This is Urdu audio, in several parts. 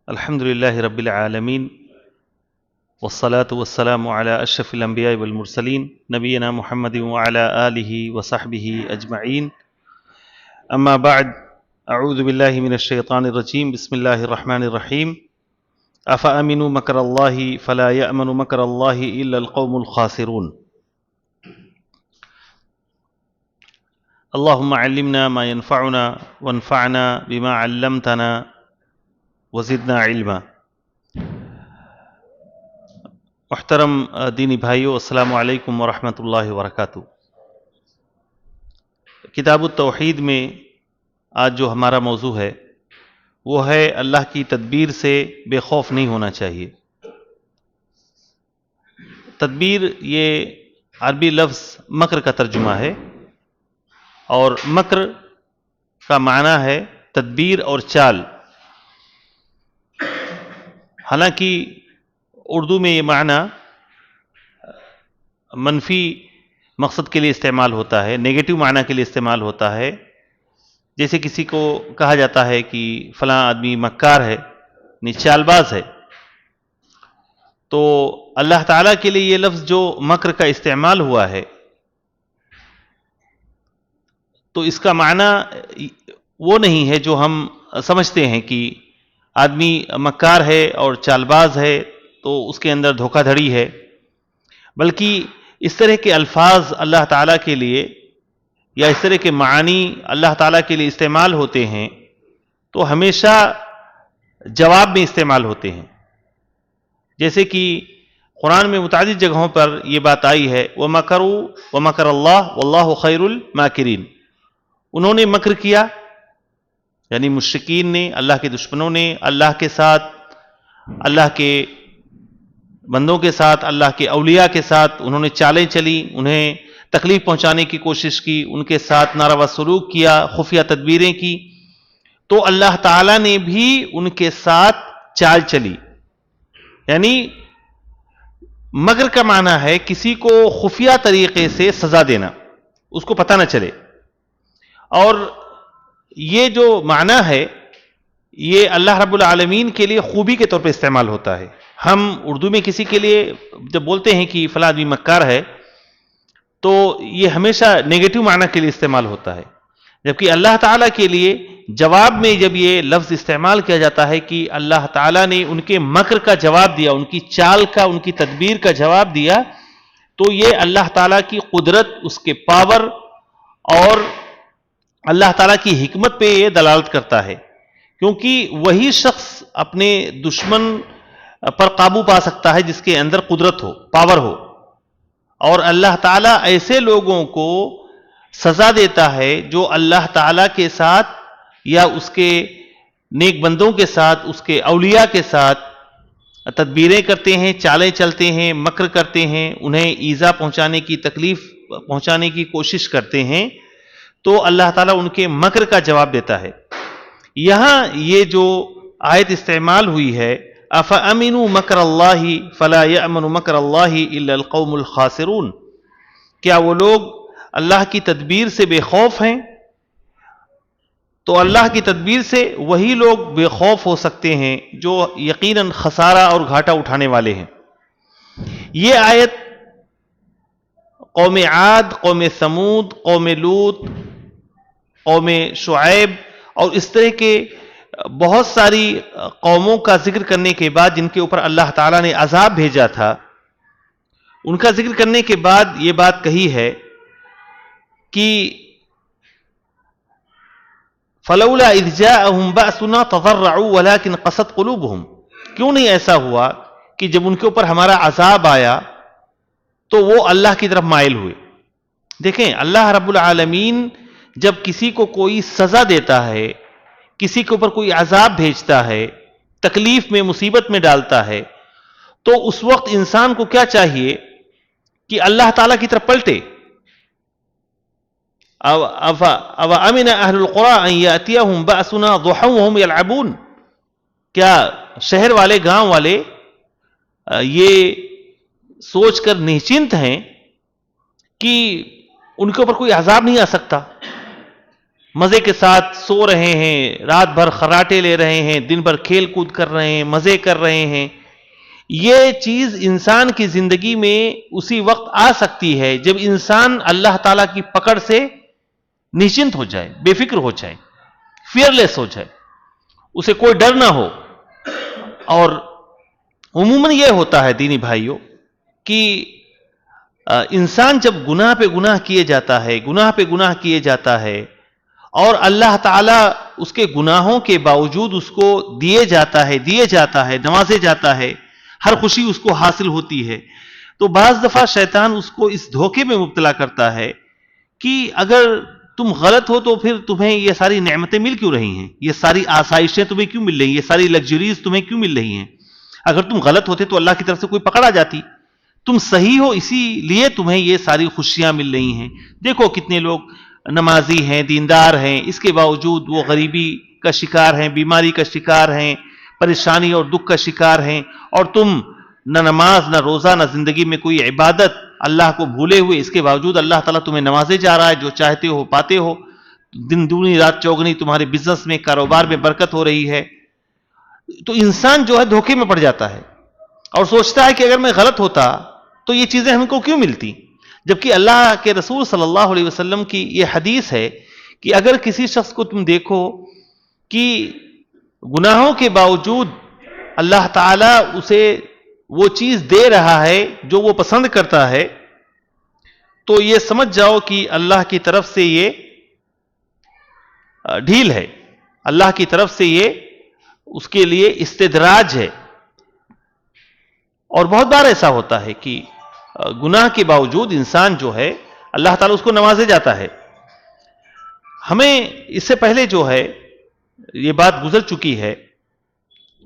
الحمد لله رب العالمين والصلاة والسلام على أشرف الأنبياء والمرسلين نبينا محمد وعلى آله وصحبه أجمعين. أما بعد، أعوذ بالله من الشيطان الرجيم. بسم الله الرحمن الرحيم. أفأمنوا مكر الله فلا يأمن مكر الله إلا القوم الخاسرون. اللهم علمنا ما ينفعنا وانفعنا بما علمتنا وزدنا علما. محترم دینی بھائیو، السلام علیکم ورحمۃ اللہ وبرکاتہ. کتاب التوحید میں آج جو ہمارا موضوع ہے وہ ہے اللہ کی تدبیر سے بے خوف نہیں ہونا چاہیے. تدبیر یہ عربی لفظ مکر کا ترجمہ ہے، اور مکر کا معنی ہے تدبیر اور چال. حالانکہ اردو میں یہ معنی منفی مقصد کے لیے استعمال ہوتا ہے، نیگیٹو معنی کے لیے استعمال ہوتا ہے. جیسے کسی کو کہا جاتا ہے کہ فلاں آدمی مکار ہے، یعنی چال باز ہے. تو اللہ تعالیٰ کے لیے یہ لفظ جو مکر کا استعمال ہوا ہے، تو اس کا معنی وہ نہیں ہے جو ہم سمجھتے ہیں کہ آدمی مکار ہے اور چال باز ہے تو اس کے اندر دھوکہ دھڑی ہے. بلکہ اس طرح کے الفاظ اللہ تعالیٰ کے لیے یا اس طرح کے معانی اللہ تعالیٰ کے لیے استعمال ہوتے ہیں تو ہمیشہ جواب میں استعمال ہوتے ہیں. جیسے کہ قرآن میں متعدد جگہوں پر یہ بات آئی ہے، وَمَكَرُوا وَمَكَرَ اللَّهُ وَاللَّهُ خَيْرُ الْمَاكِرِينَ. انہوں نے مکر کیا، یعنی مشرکین نے، اللہ کے دشمنوں نے اللہ کے ساتھ، اللہ کے بندوں کے ساتھ، اللہ کے اولیاء کے ساتھ انہوں نے چالیں چلی، انہیں تکلیف پہنچانے کی کوشش کی، ان کے ساتھ ناروا سلوک کیا، خفیہ تدبیریں کی. تو اللہ تعالیٰ نے بھی ان کے ساتھ چال چلی. یعنی مکر کا معنی ہے کسی کو خفیہ طریقے سے سزا دینا، اس کو پتہ نہ چلے. اور یہ جو معنی ہے یہ اللہ رب العالمین کے لیے خوبی کے طور پہ استعمال ہوتا ہے. ہم اردو میں کسی کے لیے جب بولتے ہیں کہ فلاں آدمی مکار ہے تو یہ ہمیشہ نیگیٹو معنی کے لیے استعمال ہوتا ہے، جبکہ اللہ تعالیٰ کے لیے جواب میں جب یہ لفظ استعمال کیا جاتا ہے کہ اللہ تعالیٰ نے ان کے مکر کا جواب دیا، ان کی چال کا، ان کی تدبیر کا جواب دیا، تو یہ اللہ تعالیٰ کی قدرت، اس کے پاور اور اللہ تعالیٰ کی حکمت پہ یہ دلالت کرتا ہے. کیونکہ وہی شخص اپنے دشمن پر قابو پا سکتا ہے جس کے اندر قدرت ہو، پاور ہو. اور اللہ تعالیٰ ایسے لوگوں کو سزا دیتا ہے جو اللہ تعالیٰ کے ساتھ یا اس کے نیک بندوں کے ساتھ، اس کے اولیاء کے ساتھ تدبیریں کرتے ہیں، چالیں چلتے ہیں، مکر کرتے ہیں، انہیں ایذا پہنچانے کی، تکلیف پہنچانے کی کوشش کرتے ہیں، تو اللہ تعالیٰ ان کے مکر کا جواب دیتا ہے. یہاں یہ جو آیت استعمال ہوئی ہے، أَفَأَمِنُوا مَكْرَ اللَّهِ فَلَا يَأْمَنُ مَكْرَ اللَّهِ إِلَّا الْقَوْمُ الْخَاسِرُونَ. کیا وہ لوگ اللہ کی تدبیر سے بے خوف ہیں؟ تو اللہ کی تدبیر سے وہی لوگ بے خوف ہو سکتے ہیں جو یقیناً خسارہ اور گھاٹا اٹھانے والے ہیں. یہ آیت قوم عاد، قوم ثمود، قوم لوط، قوم شعیب اور اس طرح کے بہت ساری قوموں کا ذکر کرنے کے بعد، جن کے اوپر اللہ تعالیٰ نے عذاب بھیجا تھا، ان کا ذکر کرنے کے بعد یہ بات کہی ہے کہ فَلَوْلَا إِذْ جَاءَهُمْ بَأْسُنَا تَضَرَّعُوا وَلَكِنْ قَسَتْ قُلُوبُهُمْ. کیوں نہیں ایسا ہوا کہ جب ان کے اوپر ہمارا عذاب آیا تو وہ اللہ کی طرف مائل ہوئے. دیکھیں، اللہ رب العالمین جب کسی کو کوئی سزا دیتا ہے، کسی کے اوپر کوئی عذاب بھیجتا ہے، تکلیف میں، مصیبت میں ڈالتا ہے، تو اس وقت انسان کو کیا چاہیے کہ اللہ تعالیٰ کی طرف پلٹے. أَوَأَمِنَ أَهْلُ الْقُرَىٰ أَن يَأْتِيَهُمْ بَأْسُنَا ضُحًى وَهُمْ يَلْعَبُونَ. کیا شہر والے، گاؤں والے یہ سوچ کر نشچنت ہیں کہ ان کے اوپر کوئی عذاب نہیں آ سکتا؟ مزے کے ساتھ سو رہے ہیں، رات بھر خراٹے لے رہے ہیں، دن بھر کھیل کود کر رہے ہیں، مزے کر رہے ہیں، یہ چیز انسان کی زندگی میں اسی وقت آ سکتی ہے جب انسان اللہ تعالیٰ کی پکڑ سے نشچنت ہو جائے، بے فکر ہو جائے، فیئرلیس ہو جائے، اسے کوئی ڈر نہ ہو۔ اور عموماً یہ ہوتا ہے دینی بھائیوں کہ انسان جب گناہ پہ گناہ کیے جاتا ہے، گناہ پہ گناہ کیے جاتا ہے، اور اللہ تعالیٰ اس کے گناہوں کے باوجود اس کو دیے جاتا ہے، نوازے جاتا ہے، ہر خوشی اس کو حاصل ہوتی ہے، تو بعض دفعہ شیطان اس کو اس دھوکے میں مبتلا کرتا ہے کہ اگر تم غلط ہو تو پھر تمہیں یہ ساری نعمتیں مل کیوں رہی ہیں، یہ ساری آسائشیں تمہیں کیوں مل رہی ہیں، یہ ساری لگژریز تمہیں کیوں مل رہی ہیں؟ اگر تم غلط ہوتے تو اللہ کی طرف سے کوئی پکڑ آ جاتی، تم صحیح ہو اسی لیے تمہیں یہ ساری خوشیاں مل رہی ہیں۔ دیکھو کتنے لوگ نمازی ہیں، دیندار ہیں، اس کے باوجود وہ غریبی کا شکار ہیں، بیماری کا شکار ہیں، پریشانی اور دکھ کا شکار ہیں، اور تم نہ نماز، نہ روزہ، نہ زندگی میں کوئی عبادت، اللہ کو بھولے ہوئے، اس کے باوجود اللہ تعالیٰ تمہیں نوازے جا رہا ہے، جو چاہتے ہو پاتے ہو، دن دگنی رات چوگنی تمہارے بزنس میں، کاروبار میں برکت ہو رہی ہے۔ تو انسان جو ہے دھوکے میں پڑ جاتا ہے اور سوچتا ہے کہ اگر میں غلط ہوتا تو یہ چیزیں ہم کو کیوں ملتی، جبکہ اللہ کے رسول صلی اللہ علیہ وسلم کی یہ حدیث ہے کہ اگر کسی شخص کو تم دیکھو کہ گناہوں کے باوجود اللہ تعالیٰ اسے وہ چیز دے رہا ہے جو وہ پسند کرتا ہے، تو یہ سمجھ جاؤ کہ اللہ کی طرف سے یہ ڈھیل ہے، اللہ کی طرف سے یہ اس کے لیے استدراج ہے۔ اور بہت بار ایسا ہوتا ہے کہ گناہ کے باوجود انسان جو ہے اللہ تعالیٰ اس کو نوازے جاتا ہے۔ ہمیں اس سے پہلے جو ہے یہ بات گزر چکی ہے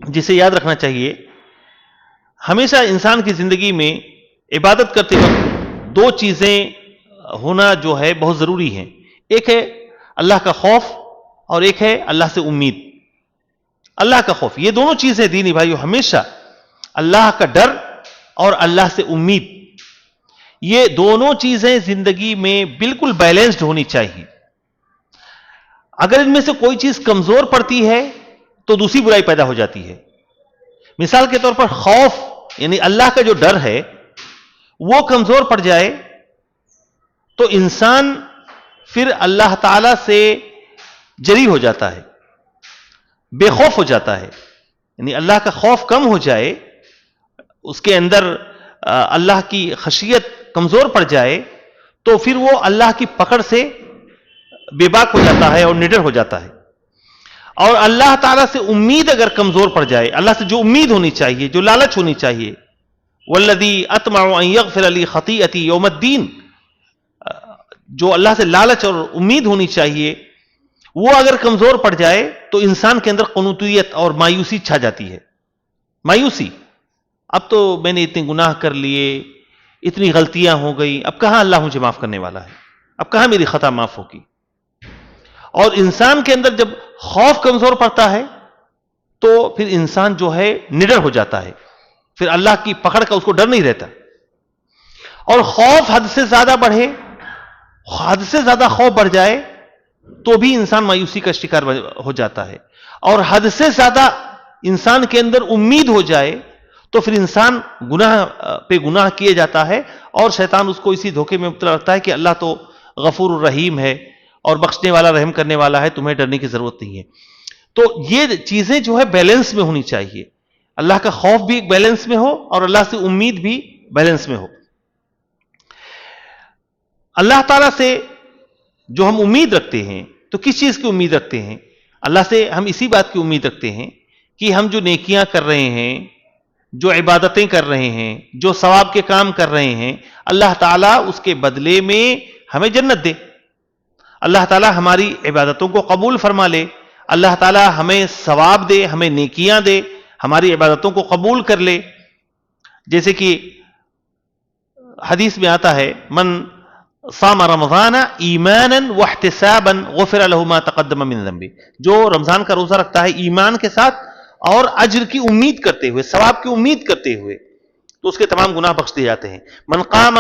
جسے یاد رکھنا چاہیے، ہمیشہ انسان کی زندگی میں عبادت کرتے وقت دو چیزیں ہونا جو ہے بہت ضروری ہیں، ایک ہے اللہ کا خوف اور ایک ہے اللہ سے امید۔ اللہ کا خوف، یہ دونوں چیزیں دینی بھائیو ہمیشہ، اللہ کا ڈر اور اللہ سے امید، یہ دونوں چیزیں زندگی میں بالکل بیلنسڈ ہونی چاہیے۔ اگر ان میں سے کوئی چیز کمزور پڑتی ہے تو دوسری برائی پیدا ہو جاتی ہے۔ مثال کے طور پر خوف یعنی اللہ کا جو ڈر ہے وہ کمزور پڑ جائے تو انسان پھر اللہ تعالی سے جری ہو جاتا ہے، بے خوف ہو جاتا ہے، یعنی اللہ کا خوف کم ہو جائے، اس کے اندر اللہ کی خشیت کمزور پڑ جائے تو پھر وہ اللہ کی پکڑ سے بے باک ہو جاتا ہے اور نڈر ہو جاتا ہے۔ اور اللہ تعالیٰ سے امید اگر کمزور پڑ جائے، اللہ سے جو امید ہونی چاہیے، جو لالچ ہونی چاہیے، والذی اطمع ان یغفر لی خطیئتی یوم الدین، جو اللہ سے لالچ اور امید ہونی چاہیے، وہ اگر کمزور پڑ جائے تو انسان کے اندر قنوطیت اور مایوسی چھا جاتی ہے۔ مایوسی، اب تو میں نے اتنے گناہ کر لیے، اتنی غلطیاں ہو گئی، اب کہاں اللہ مجھے معاف کرنے والا ہے، اب کہاں میری خطا معاف ہوگی۔ اور انسان کے اندر جب خوف کمزور پڑتا ہے تو پھر انسان جو ہے نڈر ہو جاتا ہے، پھر اللہ کی پکڑ کا اس کو ڈر نہیں رہتا۔ اور خوف حد سے زیادہ بڑھے، حد سے زیادہ خوف بڑھ جائے تو بھی انسان مایوسی کا شکار ہو جاتا ہے، اور حد سے زیادہ انسان کے اندر امید ہو جائے تو پھر انسان گناہ پہ گناہ کیے جاتا ہے، اور شیطان اس کو اسی دھوکے میں مبتلا رکھتا ہے کہ اللہ تو غفور الرحیم ہے اور بخشنے والا، رحم کرنے والا ہے، تمہیں ڈرنے کی ضرورت نہیں ہے۔ تو یہ چیزیں جو ہے بیلنس میں ہونی چاہیے، اللہ کا خوف بھی ایک بیلنس میں ہو اور اللہ سے امید بھی بیلنس میں ہو۔ اللہ تعالیٰ سے جو ہم امید رکھتے ہیں تو کس چیز کی امید رکھتے ہیں؟ اللہ سے ہم اسی بات کی امید رکھتے ہیں کہ ہم جو نیکیاں کر رہے ہیں، جو عبادتیں کر رہے ہیں، جو ثواب کے کام کر رہے ہیں، اللہ تعالیٰ اس کے بدلے میں ہمیں جنت دے، اللہ تعالیٰ ہماری عبادتوں کو قبول فرما لے، اللہ تعالیٰ ہمیں ثواب دے، ہمیں نیکیاں دے، ہماری عبادتوں کو قبول کر لے۔ جیسے کہ حدیث میں آتا ہے، من صام رمضان ایمانا واحتسابا غفر له ما تقدم من ذنبه، جو رمضان کا روزہ رکھتا ہے ایمان کے ساتھ اور اجر کی امید کرتے ہوئے، ثواب کی امید کرتے ہوئے، تو اس کے تمام گناہ بخش دیے جاتے ہیں۔ من قام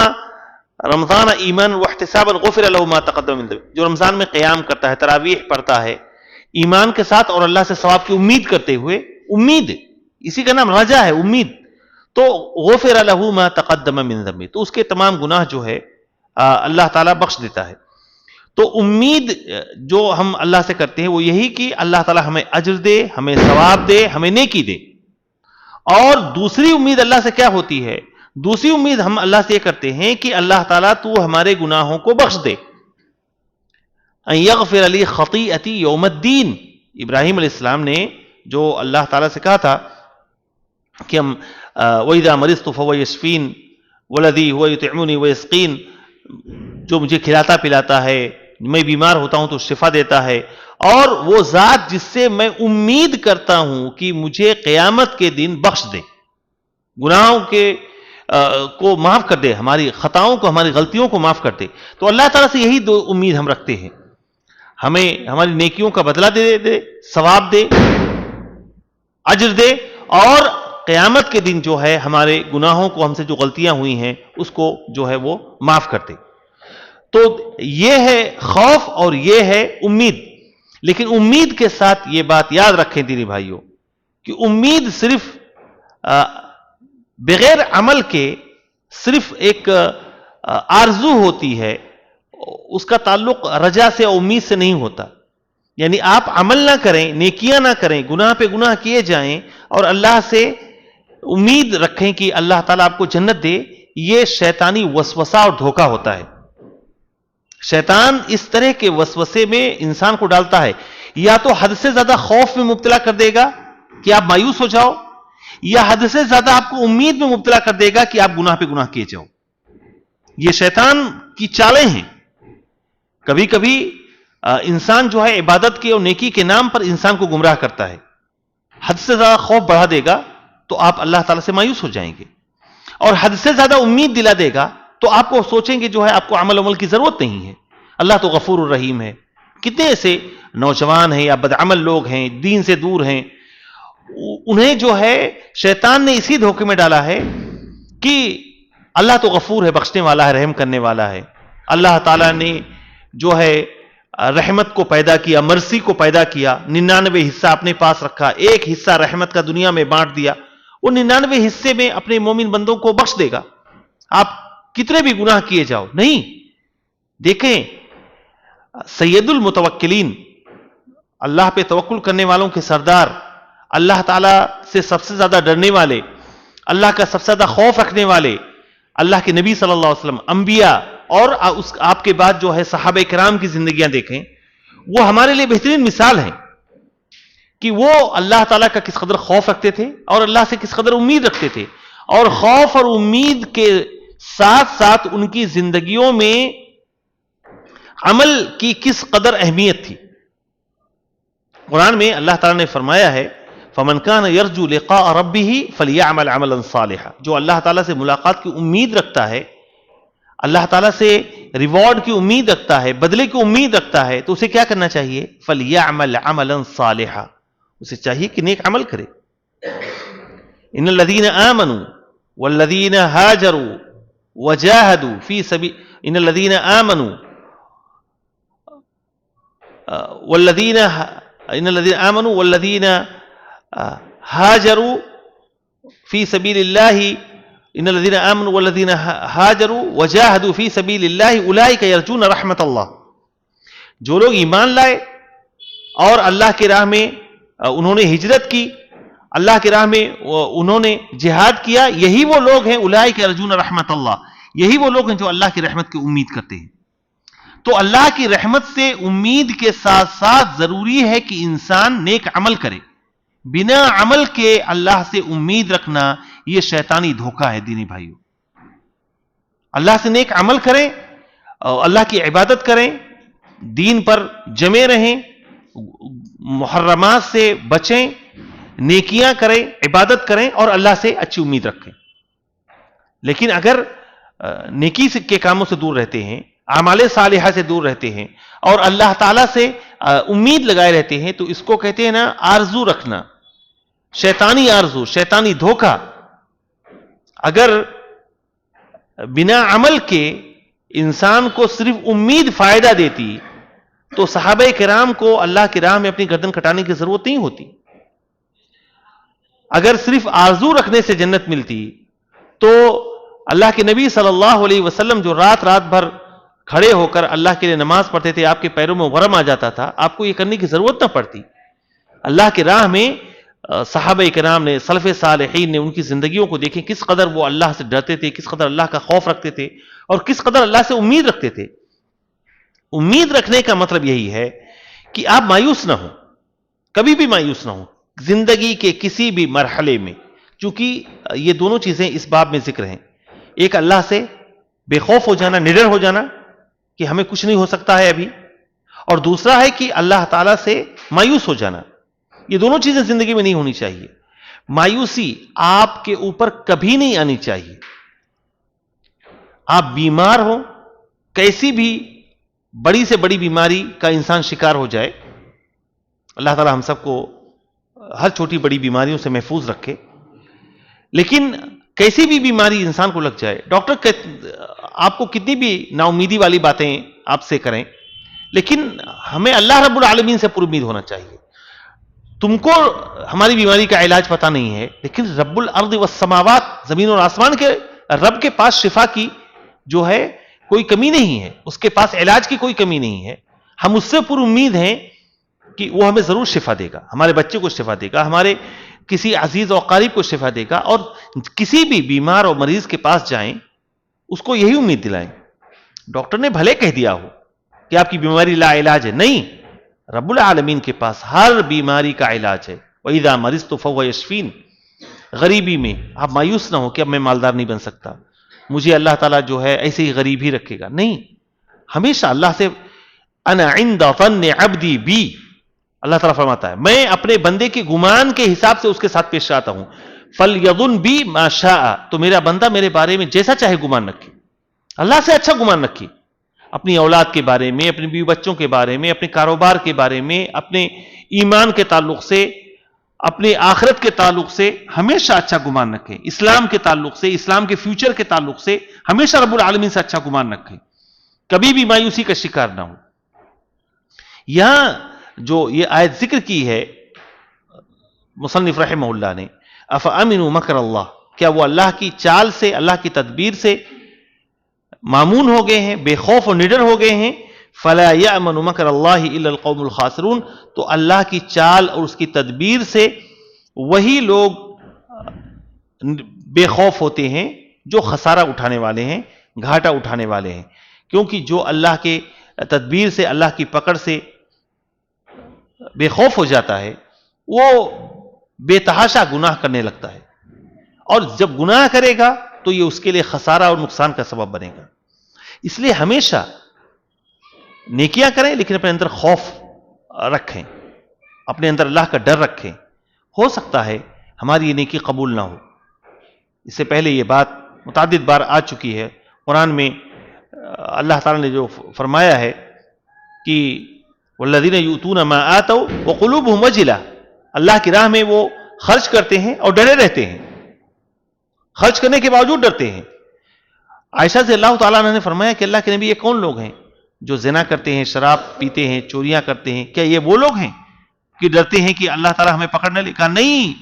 رمضان ایمان واحتسابا غفر له ما تقدم من ذنبه، جو رمضان میں قیام کرتا ہے، تراویح پڑھتا ہے ایمان کے ساتھ اور اللہ سے ثواب کی امید کرتے ہوئے، امید اسی کا نام رجا ہے، امید، تو غفر له ما تقدم من ذنبه، تو اس کے تمام گناہ جو ہے اللہ تعالیٰ بخش دیتا ہے۔ تو امید جو ہم اللہ سے کرتے ہیں وہ یہی کہ اللہ تعالیٰ ہمیں اجر دے، ہمیں ثواب دے، ہمیں نیکی دے۔ اور دوسری امید اللہ سے کیا ہوتی ہے؟ دوسری امید ہم اللہ سے یہ کرتے ہیں کہ اللہ تعالیٰ تو ہمارے گناہوں کو بخش دے۔ ان یغفر لی خطیئتی یوم الدین، ابراہیم علیہ السلام نے جو اللہ تعالیٰ سے کہا تھا کہ ہم وَإِذَا مَرِضْتُ فَهُوَ يَشْفِينِ وَالَّذِي هُوَ يُطْعِمُنِي وَيَسْقِينِ، جو مجھے کھلاتا پلاتا ہے، میں بیمار ہوتا ہوں تو شفا دیتا ہے، اور وہ ذات جس سے میں امید کرتا ہوں کہ مجھے قیامت کے دن بخش دے، گناہوں کے کو معاف کر دے، ہماری خطاؤں کو، ہماری غلطیوں کو معاف کر دے۔ تو اللہ تعالیٰ سے یہی دو امید ہم رکھتے ہیں، ہمیں ہماری نیکیوں کا بدلہ دے، ثواب دے، اجر دے، اور قیامت کے دن جو ہے ہمارے گناہوں کو، ہم سے جو غلطیاں ہوئی ہیں اس کو جو ہے وہ معاف کر دے۔ تو یہ ہے خوف اور یہ ہے امید۔ لیکن امید کے ساتھ یہ بات یاد رکھیں دینی بھائیوں کہ امید صرف بغیر عمل کے صرف ایک آرزو ہوتی ہے، اس کا تعلق رجا سے اور امید سے نہیں ہوتا۔ یعنی آپ عمل نہ کریں، نیکیاں نہ کریں، گناہ پہ گناہ کیے جائیں اور اللہ سے امید رکھیں کہ اللہ تعالیٰ آپ کو جنت دے، یہ شیطانی وسوسہ اور دھوکہ ہوتا ہے۔ شیطان اس طرح کے وسوسے میں انسان کو ڈالتا ہے، یا تو حد سے زیادہ خوف میں مبتلا کر دے گا کہ آپ مایوس ہو جاؤ، یا حد سے زیادہ آپ کو امید میں مبتلا کر دے گا کہ آپ گناہ پہ گناہ کیے جاؤ۔ یہ شیطان کی چالیں ہیں۔ کبھی کبھی انسان جو ہے عبادت کے اور نیکی کے نام پر انسان کو گمراہ کرتا ہے، حد سے زیادہ خوف بڑھا دے گا تو آپ اللہ تعالیٰ سے مایوس ہو جائیں گے، اور حد سے زیادہ امید دلا دے گا تو آپ کو سوچیں گے جو ہے آپ کو عمل کی ضرورت نہیں ہے، اللہ تو غفور الرحیم ہے۔ کتنے ایسے نوجوان ہیں یا بدعمل لوگ ہیں، دین سے دور ہیں، انہیں جو ہے شیطان نے اسی دھوکے میں ڈالا ہے کہ اللہ تو غفور ہے، بخشنے والا ہے، رحم کرنے والا ہے۔ اللہ تعالیٰ نے جو ہے رحمت کو پیدا کیا، مرسی کو پیدا کیا، 99 حصہ اپنے پاس رکھا، ایک حصہ رحمت کا دنیا میں بانٹ دیا، وہ 99 حصے میں اپنے مومن بندوں کو بخش دے گا۔ آپ کتنے بھی گناہ کیے جاؤ، نہیں۔ دیکھیں سید المتوکلین، اللہ پہ توکل کرنے والوں کے سردار، اللہ تعالیٰ سے سب سے زیادہ ڈرنے والے، اللہ کا سب سے زیادہ خوف رکھنے والے، اللہ کے نبی صلی اللہ علیہ وسلم، انبیاء، اور آپ کے بعد جو ہے صحابہ کرام کی زندگیاں دیکھیں، وہ ہمارے لیے بہترین مثال ہیں کہ وہ اللہ تعالیٰ کا کس قدر خوف رکھتے تھے اور اللہ سے کس قدر امید رکھتے تھے، اور خوف اور امید کے ساتھ ساتھ ان کی زندگیوں میں عمل کی کس قدر اہمیت تھی۔ قرآن میں اللہ تعالیٰ نے فرمایا ہے فَمَنْ كَانَ يَرْجُو لِقَاءَ رَبِّهِ فَلْيَعْمَلْ عَمَلًا صَالِحًا، جو اللہ تعالیٰ سے ملاقات کی امید رکھتا ہے، اللہ تعالیٰ سے ریوارڈ کی امید رکھتا ہے، بدلے کی امید رکھتا ہے، تو اسے کیا کرنا چاہیے؟ فَلْيَعْمَلْ عَمَلًا صَالِحًا، اسے چاہیے کہ نیک عمل کرے۔ ان الذين آمنوا والذين هاجروا وجاهدوا في سبيل ان الذين آمنوا والذين هاجروا في سبيل الله ان الذين آمنوا والذين هاجروا وجاهدوا في سبيل الله اولئك يرجون رحمت اللہ، جو لوگ ایمان لائے اور اللہ کی راہ میں انہوں نے ہجرت کی، اللہ کی راہ میں انہوں نے جہاد کیا، یہی وہ لوگ ہیں اولئک یرجون رحمت اللہ، یہی وہ لوگ ہیں جو اللہ کی رحمت کی امید کرتے ہیں۔ تو اللہ کی رحمت سے امید کے ساتھ ساتھ ضروری ہے کہ انسان نیک عمل کرے۔ بنا عمل کے اللہ سے امید رکھنا یہ شیطانی دھوکہ ہے دینی بھائیوں۔ اللہ سے نیک عمل کریں، اللہ کی عبادت کریں، دین پر جمے رہیں، محرمات سے بچیں، نیکیاں کریں، عبادت کریں اور اللہ سے اچھی امید رکھیں۔ لیکن اگر نیکی کے کاموں سے دور رہتے ہیں، اعمال صالحہ سے دور رہتے ہیں اور اللہ تعالیٰ سے امید لگائے رہتے ہیں، تو اس کو کہتے ہیں نا آرزو رکھنا، شیطانی آرزو، شیطانی دھوکہ۔ اگر بنا عمل کے انسان کو صرف امید فائدہ دیتی تو صحابہ کرام کو اللہ کی راہ میں اپنی گردن کٹانے کی ضرورت نہیں ہوتی. اگر صرف آرزو رکھنے سے جنت ملتی تو اللہ کے نبی صلی اللہ علیہ وسلم جو رات بھر کھڑے ہو کر اللہ کے لیے نماز پڑھتے تھے، آپ کے پیروں میں ورم آ جاتا تھا، آپ کو یہ کرنے کی ضرورت نہ پڑتی. اللہ کی راہ میں صحابہ کرام نے، سلف صالحین نے ان کی زندگیوں کو دیکھیں، کس قدر وہ اللہ سے ڈرتے تھے، کس قدر اللہ کا خوف رکھتے تھے اور کس قدر اللہ سے امید رکھتے تھے. امید رکھنے کا مطلب یہی ہے کہ آپ مایوس نہ ہوں، کبھی بھی مایوس نہ ہوں زندگی کے کسی بھی مرحلے میں. چونکہ یہ دونوں چیزیں اس باب میں ذکر ہیں، ایک اللہ سے بے خوف ہو جانا، نڈر ہو جانا کہ ہمیں کچھ نہیں ہو سکتا ہے ابھی، اور دوسرا ہے کہ اللہ تعالیٰ سے مایوس ہو جانا. یہ دونوں چیزیں زندگی میں نہیں ہونی چاہیے. مایوسی آپ کے اوپر کبھی نہیں آنی چاہیے. آپ بیمار ہو، کیسی بھی بڑی سے بڑی بیماری کا انسان شکار ہو جائے، اللہ تعالیٰ ہم سب کو ہر چھوٹی بڑی بیماریوں سے محفوظ رکھے، لیکن کیسی بھی بیماری انسان کو لگ جائے، ڈاکٹر آپ کو کتنی بھی نا امیدی والی باتیں آپ سے کریں، لیکن ہمیں اللہ رب العالمین سے پر امید ہونا چاہیے. تم کو ہماری بیماری کا علاج پتہ نہیں ہے، لیکن رب الارض والسماوات، زمین اور آسمان کے رب کے پاس شفا کی جو ہے کوئی کمی نہیں ہے، اس کے پاس علاج کی کوئی کمی نہیں ہے. ہم اس سے پر امید ہیں کہ وہ ہمیں ضرور شفا دے گا، ہمارے بچے کو شفا دے گا، ہمارے کسی عزیز اور قریب کو شفا دے گا. اور کسی بھی بیمار اور مریض کے پاس جائیں، اس کو یہی امید دلائیں. ڈاکٹر نے بھلے کہہ دیا ہو کہ آپ کی بیماری لا علاج ہے، نہیں، رب العالمین کے پاس ہر بیماری کا علاج ہے. وَإِذَا مَرِضْتُ فَهُوَ يَشْفِينِ. غریبی میں آپ مایوس نہ ہو کہ اب میں مالدار نہیں بن سکتا، مجھے اللہ تعالیٰ جو ہے ایسے ہی غریب ہی رکھے گا. نہیں، ہمیشہ اللہ سے انا عند ظن عبدی بی، اللہ تعالیٰ فرماتا ہے میں اپنے بندے کے گمان کے حساب سے اس کے ساتھ پیش آتا ہوں. فَلْيَظُنْ بِي مَا شَاءَ. تو میرا بندہ میرے بارے میں جیسا چاہے گمان رکھے، اللہ سے اچھا گمان رکھے، اپنی اولاد کے بارے میں، اپنے بیوی بچوں کے بارے میں، اپنے کاروبار کے بارے میں، اپنے ایمان کے تعلق سے، اپنے آخرت کے تعلق سے ہمیشہ اچھا گمان رکھیں. اسلام کے تعلق سے، اسلام کے فیوچر کے تعلق سے ہمیشہ رب العالمین سے اچھا گمان رکھیں، کبھی بھی مایوسی کا شکار نہ ہو. یہاں جو یہ آیت ذکر کی ہے مصنف رحمہ اللہ نے، افامنوا مکر اللہ، کیا وہ اللہ کی چال سے، اللہ کی تدبیر سے مامون ہو گئے ہیں، بے خوف و نڈر ہو گئے ہیں؟ فلا یامن مکر اللہ الا القوم الخاسرون. تو اللہ کی چال اور اس کی تدبیر سے وہی لوگ بے خوف ہوتے ہیں جو خسارہ اٹھانے والے ہیں، گھاٹا اٹھانے والے ہیں. کیونکہ جو اللہ کے تدبیر سے، اللہ کی پکڑ سے بے خوف ہو جاتا ہے وہ بے تحاشا گناہ کرنے لگتا ہے، اور جب گناہ کرے گا تو یہ اس کے لیے خسارہ اور نقصان کا سبب بنے گا. اس لیے ہمیشہ نیکیاں کریں لیکن اپنے اندر خوف رکھیں، اپنے اندر اللہ کا ڈر رکھیں. ہو سکتا ہے ہماری یہ نیکی قبول نہ ہو. اس سے پہلے یہ بات متعدد بار آ چکی ہے قرآن میں. اللہ تعالیٰ نے جو فرمایا ہے کہ والذین یؤتون ما آتوا وقلوبهم وجلہ، اللہ کی راہ میں وہ خرچ کرتے ہیں اور ڈرے رہتے ہیں، خرچ کرنے کے باوجود ڈرتے ہیں. عائشہ سے اللہ تعالیٰ نے فرمایا کہ اللہ کے نبی یہ کون لوگ ہیں جو زنا کرتے ہیں، شراب پیتے ہیں، چوریاں کرتے ہیں؟ کیا یہ وہ لوگ ہیں کہ ڈرتے ہیں کہ اللہ تعالیٰ ہمیں پکڑ نہ لے؟ کہا نہیں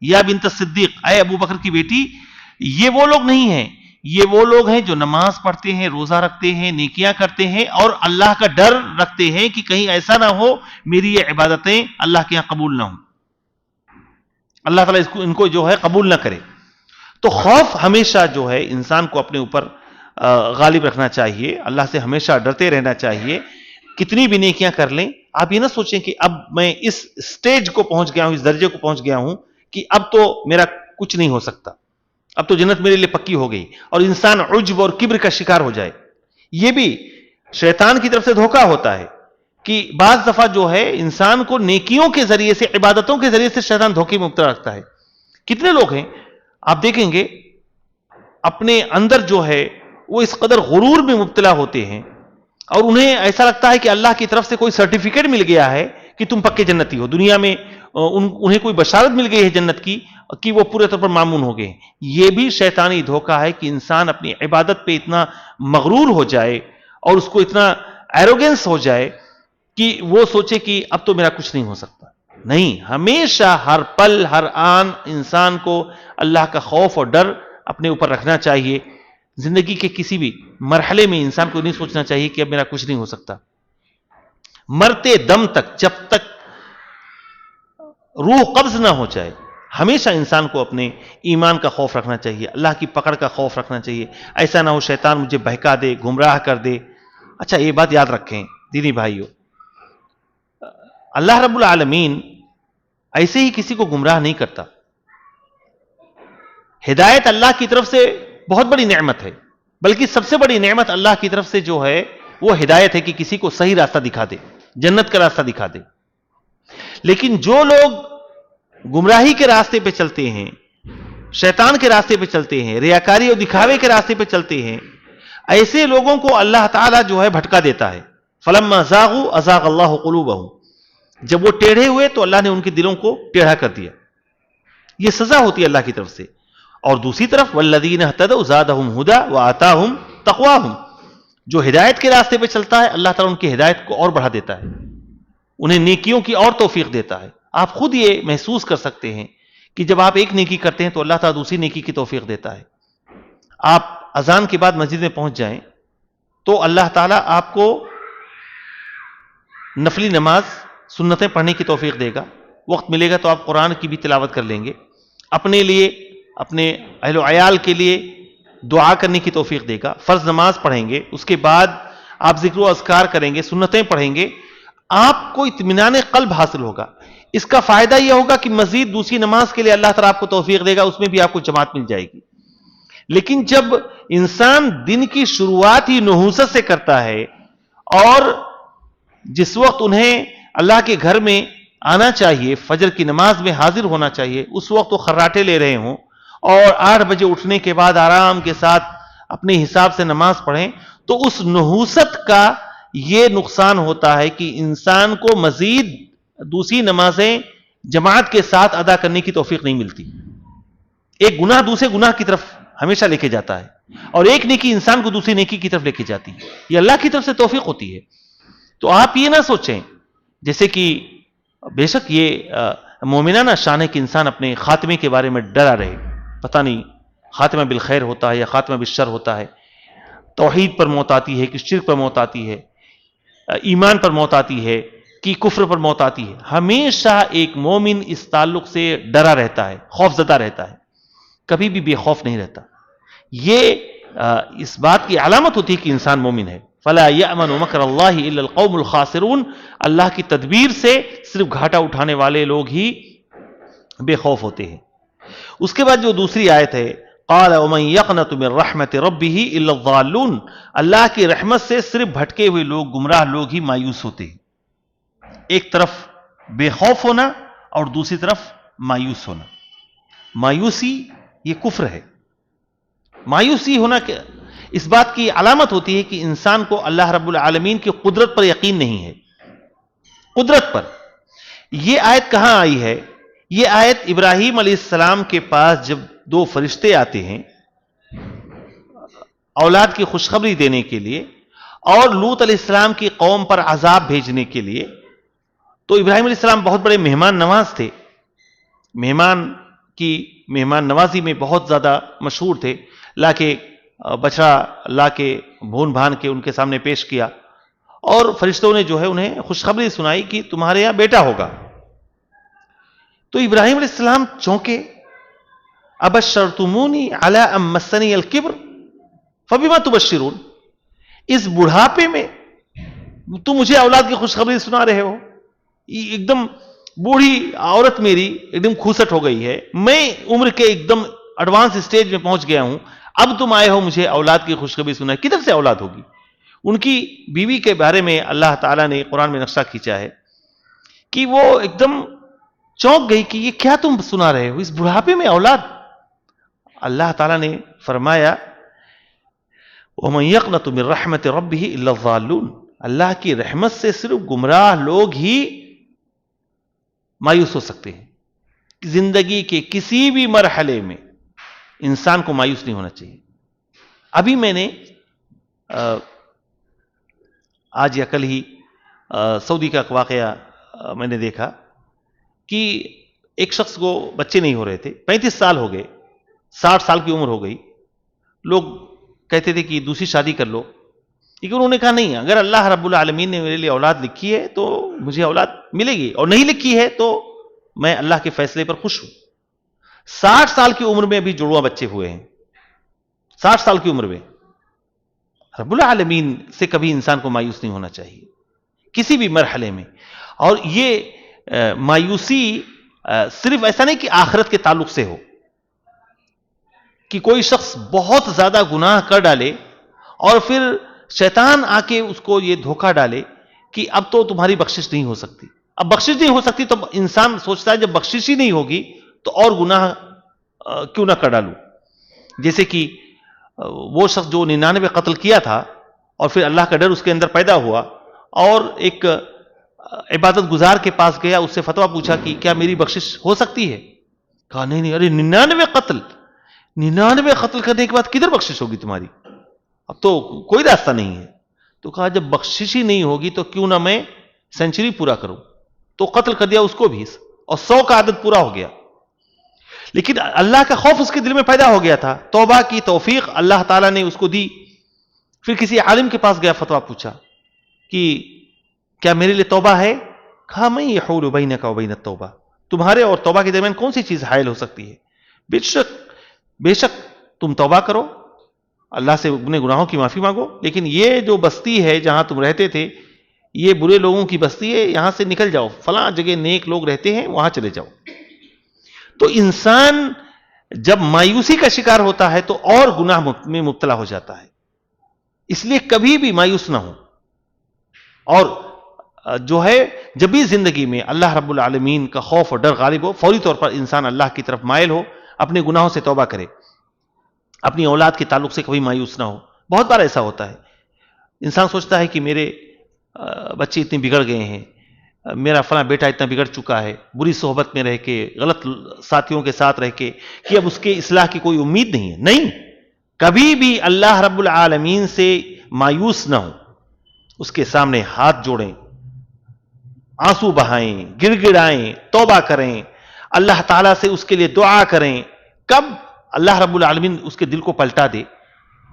یا بنت صدیق، اے ابو بکر کی بیٹی، یہ وہ لوگ نہیں ہیں، یہ وہ لوگ ہیں جو نماز پڑھتے ہیں، روزہ رکھتے ہیں، نیکیاں کرتے ہیں اور اللہ کا ڈر رکھتے ہیں کہ کہیں ایسا نہ ہو میری یہ عبادتیں اللہ کے یہاں قبول نہ ہوں، اللہ تعالیٰ ان کو جو ہے قبول نہ کرے. تو خوف ہمیشہ جو ہے انسان کو اپنے اوپر غالب رکھنا چاہیے، اللہ سے ہمیشہ ڈرتے رہنا چاہیے. کتنی بھی نیکیاں کر لیں، آپ یہ نہ سوچیں کہ اب میں اس سٹیج کو پہنچ گیا ہوں، اس درجے کو پہنچ گیا ہوں کہ اب تو میرا کچھ نہیں ہو سکتا، اب تو جنت میرے لیے پکی ہو گئی، اور انسان عجب اور کبر کا شکار ہو جائے. یہ بھی شیطان کی طرف سے دھوکہ ہوتا ہے کہ بعض دفعہ جو ہے انسان کو نیکیوں کے ذریعے سے، عبادتوں کے ذریعے سے شیطان دھوکے میں مبتلا رکھتا ہے. کتنے لوگ ہیں آپ دیکھیں گے اپنے اندر جو ہے وہ اس قدر غرور میں مبتلا ہوتے ہیں، اور انہیں ایسا لگتا ہے کہ اللہ کی طرف سے کوئی سرٹیفکیٹ مل گیا ہے کہ تم پکے جنتی ہو. دنیا میں انہیں کوئی بشارت مل گئی ہے جنت کی، کہ وہ پورے طور پر معمون ہو گئے. یہ بھی شیطانی دھوکہ ہے کہ انسان اپنی عبادت پہ اتنا مغرور ہو جائے اور اس کو اتنا ایروگنس ہو جائے کہ وہ سوچے کہ اب تو میرا کچھ نہیں ہو سکتا. نہیں، ہمیشہ ہر پل ہر آن انسان کو اللہ کا خوف اور ڈر اپنے اوپر رکھنا چاہیے. زندگی کے کسی بھی مرحلے میں انسان کو نہیں سوچنا چاہیے کہ اب میرا کچھ نہیں ہو سکتا. مرتے دم تک، جب تک روح قبض نہ ہو جائے، ہمیشہ انسان کو اپنے ایمان کا خوف رکھنا چاہیے، اللہ کی پکڑ کا خوف رکھنا چاہیے. ایسا نہ ہو شیطان مجھے بہکا دے، گمراہ کر دے. اچھا، یہ بات یاد رکھیں دینی بھائیوں، اللہ رب العالمین ایسے ہی کسی کو گمراہ نہیں کرتا. ہدایت اللہ کی طرف سے بہت بڑی نعمت ہے، بلکہ سب سے بڑی نعمت اللہ کی طرف سے جو ہے وہ ہدایت ہے کہ کسی کو صحیح راستہ دکھا دے، جنت کا راستہ دکھا دے. لیکن جو لوگ گمراہی کے راستے پہ چلتے ہیں، شیطان کے راستے پہ چلتے ہیں، ریاکاری اور دکھاوے کے راستے پہ چلتے ہیں، ایسے لوگوں کو اللہ تعالیٰ جو ہے بھٹکا دیتا ہے. فلما زاغوا ازاغ اللہ قلوبہم، جب وہ ٹیڑھے ہوئے تو اللہ نے ان کے دلوں کو ٹیڑھا کر دیا. یہ سزا ہوتی ہے اللہ کی طرف سے. اور دوسری طرف والذین اہتدوا زادہم ھدی وآتاہم تقواہم، جو ہدایت کے راستے پہ چلتا ہے اللہ تعالیٰ ان کی ہدایت کو اور بڑھا دیتا ہے، انہیں نیکیوں کی اور توفیق دیتا ہے. آپ خود یہ محسوس کر سکتے ہیں کہ جب آپ ایک نیکی کرتے ہیں تو اللہ تعالیٰ دوسری نیکی کی توفیق دیتا ہے. آپ اذان کے بعد مسجد میں پہنچ جائیں تو اللہ تعالیٰ آپ کو نفلی نماز سنتیں پڑھنے کی توفیق دے گا. وقت ملے گا تو آپ قرآن کی بھی تلاوت کر لیں گے. اپنے لیے، اپنے اہل و عیال کے لیے دعا کرنے کی توفیق دے گا. فرض نماز پڑھیں گے، اس کے بعد آپ ذکر و اذکار کریں گے، سنتیں پڑھیں گے، آپ کو اطمینان قلب حاصل ہوگا. اس کا فائدہ یہ ہوگا کہ مزید دوسری نماز کے لیے اللہ تعالیٰ آپ کو توفیق دے گا، اس میں بھی آپ کو جماعت مل جائے گی. لیکن جب انسان دن کی شروعات ہی نحوست سے کرتا ہے اور جس وقت انہیں اللہ کے گھر میں آنا چاہیے، فجر کی نماز میں حاضر ہونا چاہیے، اس وقت وہ خراٹے لے رہے ہوں اور 8 بجے اٹھنے کے بعد آرام کے ساتھ اپنے حساب سے نماز پڑھیں، تو اس نحوست کا یہ نقصان ہوتا ہے کہ انسان کو مزید دوسری نمازیں جماعت کے ساتھ ادا کرنے کی توفیق نہیں ملتی. ایک گناہ دوسرے گناہ کی طرف ہمیشہ لے کے جاتا ہے، اور ایک نیکی انسان کو دوسری نیکی کی طرف لے کے جاتی ہے. یہ اللہ کی طرف سے توفیق ہوتی ہے. تو آپ یہ نہ سوچیں جیسے کہ بے شک یہ مومنانہ شان ہے کہ انسان اپنے خاتمے کے بارے میں ڈرا رہے. پتہ نہیں خاتمہ بالخیر ہوتا ہے یا خاتمہ بالشر ہوتا ہے، توحید پر موت آتی ہے کہ شرک پر موت آتی ہے، ایمان پر موت آتی ہے کہ کفر پر موت آتی ہے. ہمیشہ ایک مومن اس تعلق سے ڈرا رہتا ہے، خوف زدہ رہتا ہے، کبھی بھی بے خوف نہیں رہتا. یہ اس بات کی علامت ہوتی ہے کہ انسان مومن ہے. فلا یأمن مکر اللہ الا القوم الخاسرون، اللہ کی تدبیر سے صرف گھاٹا اٹھانے والے لوگ ہی بے خوف ہوتے ہیں. اس کے بعد جو دوسری آیت ہے، قال ومن یقنط من رحمت ربہ الا الضالون، اللہ کی رحمت سے صرف بھٹکے ہوئے لوگ، گمراہ لوگ ہی مایوس ہوتے ہیں. ایک طرف بے خوف ہونا اور دوسری طرف مایوس ہونا. مایوسی یہ کفر ہے. مایوسی ہونا اس بات کی علامت ہوتی ہے کہ انسان کو اللہ رب العالمین کی قدرت پر یقین نہیں ہے. قدرت پر. یہ آیت کہاں آئی ہے؟ یہ آیت ابراہیم علیہ السلام کے پاس جب 2 فرشتے آتے ہیں اولاد کی خوشخبری دینے کے لیے اور لوط علیہ السلام کی قوم پر عذاب بھیجنے کے لیے، تو ابراہیم علیہ السلام بہت بڑے مہمان نواز تھے، مہمان نوازی میں بہت زیادہ مشہور تھے. لا کے بچڑا لا کے بھون بھان کے ان کے سامنے پیش کیا اور فرشتوں نے جو ہے انہیں خوشخبری سنائی کہ تمہارے یہاں بیٹا ہوگا. تو ابراہیم علیہ السلام چونکے، ابشرتمونی علی ان مسنی الکبر فبما تبشرون، اس بڑھاپے میں تم مجھے اولاد کی خوشخبری سنا رہے ہو؟ ایک دم بوڑھی عورت میری ایک دم کھوسٹ ہو گئی ہے، میں عمر کے ایک دم ایڈوانس اسٹیج میں پہنچ گیا ہوں، اب تم آئے ہو مجھے اولاد کی خوشخبری سنا. کدھر سے اولاد ہوگی؟ ان کی بیوی کے بارے میں اللہ تعالیٰ نے قرآن میں نقشہ کھینچا ہے کہ وہ ایک دم چونک گئی کہ یہ کیا تم سنا رہے ہو، اس بڑھاپے میں اولاد. اللہ تعالیٰ نے فرمایا وَمَن يَقْنَطُ مِن رَحْمَةِ رَبِّهِ إِلَّا الضَّالُّونَ، اللہ کی رحمت سے صرف گمراہ لوگ ہی مایوس ہو سکتے ہیں. زندگی کے کسی بھی مرحلے میں انسان کو مایوس نہیں ہونا چاہیے. ابھی میں نے آج یا کل ہی سعودی کا واقعہ میں نے دیکھا کہ ایک شخص کو بچے نہیں ہو رہے تھے، 35 سال ہو گئے، 60 سال کی عمر ہو گئی. لوگ کہتے تھے کہ دوسری شادی کر لو، لیکن انہوں نے کہا نہیں، اگر اللہ رب العالمین نے میرے لیے اولاد لکھی ہے تو مجھے اولاد ملے گی، اور نہیں لکھی ہے تو میں اللہ کے فیصلے پر خوش ہوں. 60 سال کی عمر میں ابھی جڑواں بچے ہوئے ہیں. 60 سال کی عمر میں رب العالمین سے کبھی انسان کو مایوس نہیں ہونا چاہیے کسی بھی مرحلے میں. اور یہ مایوسی صرف ایسا نہیں کہ آخرت کے تعلق سے ہو، کہ کوئی شخص بہت زیادہ گناہ کر ڈالے اور پھر شیطان آ کے اس کو یہ دھوکہ ڈالے کہ اب تو تمہاری بخشش نہیں ہو سکتی. اب بخشش نہیں ہو سکتی تو انسان سوچتا ہے جب بخشش ہی نہیں ہوگی تو اور گناہ کیوں نہ کر ڈالوں. جیسے کہ وہ شخص جو 99 قتل کیا تھا اور پھر اللہ کا ڈر اس کے اندر پیدا ہوا اور ایک عبادت گزار کے پاس گیا، اس سے فتویٰ پوچھا کہ کیا میری بخشش ہو سکتی ہے؟ کہا نہیں، ارے 99 قتل کرنے کے بعد کدھر بخشش ہوگی تمہاری؟ اب تو کوئی راستہ نہیں ہے. تو کہا جب بخشش ہی نہیں ہوگی تو کیوں نہ میں سینچری پورا کروں. تو قتل کر دیا اس کو بھی، اور 100 کا عدد پورا ہو گیا. لیکن اللہ کا خوف اس کے دل میں پیدا ہو گیا تھا، توبہ کی توفیق اللہ تعالیٰ نے اس کو دی. پھر کسی عالم کے پاس گیا، فتویٰ پوچھا کہ کیا میرے لیے توبہ ہے؟ کہا میں یحول بینک و بین التوبہ، تمہارے اور توبہ کے درمیان کون سی چیز حائل ہو سکتی ہے؟ بے شک تم توبہ کرو، اللہ سے اپنے گناہوں کی معافی مانگو، لیکن یہ جو بستی ہے جہاں تم رہتے تھے یہ برے لوگوں کی بستی ہے، یہاں سے نکل جاؤ، فلاں جگہ نیک لوگ رہتے ہیں وہاں چلے جاؤ. تو انسان جب مایوسی کا شکار ہوتا ہے تو اور گناہ میں مبتلا ہو جاتا ہے. اس لیے کبھی بھی مایوس نہ ہو، اور جو ہے جب بھی زندگی میں اللہ رب العالمین کا خوف اور ڈر غالب ہو، فوری طور پر انسان اللہ کی طرف مائل ہو، اپنے گناہوں سے توبہ کرے، اپنی اولاد کے تعلق سے کبھی مایوس نہ ہو. بہت بار ایسا ہوتا ہے، انسان سوچتا ہے کہ میرے بچے اتنے بگڑ گئے ہیں، میرا فلاں بیٹا اتنا بگڑ چکا ہے، بری صحبت میں رہ کے، غلط ساتھیوں کے ساتھ رہ کے، کہ اب اس کے اصلاح کی کوئی امید نہیں ہے. نہیں، کبھی بھی اللہ رب العالمین سے مایوس نہ ہو، اس کے سامنے ہاتھ جوڑیں، آنسو بہائیں، گڑ گڑائیں، توبہ کریں، اللہ تعالیٰ سے اس کے لیے دعا کریں. کب اللہ رب العالمین اس کے دل کو پلٹا دے.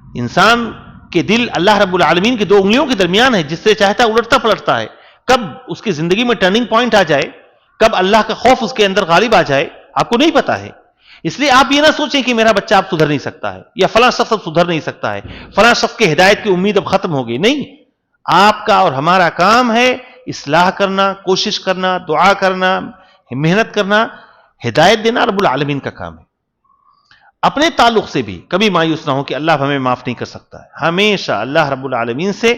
انسان کے دل اللہ رب العالمین کی 2 انگلیوں کے درمیان ہے، جس سے چاہتا ہے الٹتا پلٹتا ہے. کب اس کی زندگی میں ٹرننگ پوائنٹ آ جائے، کب اللہ کا خوف اس کے اندر غالب آ جائے، آپ کو نہیں پتا ہے. اس لیے آپ یہ نہ سوچیں کہ میرا بچہ اب سدھر نہیں سکتا ہے، یا فلاں شخص اب سدھر نہیں سکتا ہے، فلاں شخص کی ہدایت کی امید اب ختم ہو گئی. نہیں، آپ کا اور ہمارا کام ہے اصلاح کرنا، کوشش کرنا، دعا کرنا، محنت کرنا. ہدایت دینا رب العالمین کا کام ہے. اپنے تعلق سے بھی کبھی مایوس نہ ہو کہ اللہ ہمیں معاف نہیں کر سکتا ہے. ہمیشہ اللہ رب العالمین سے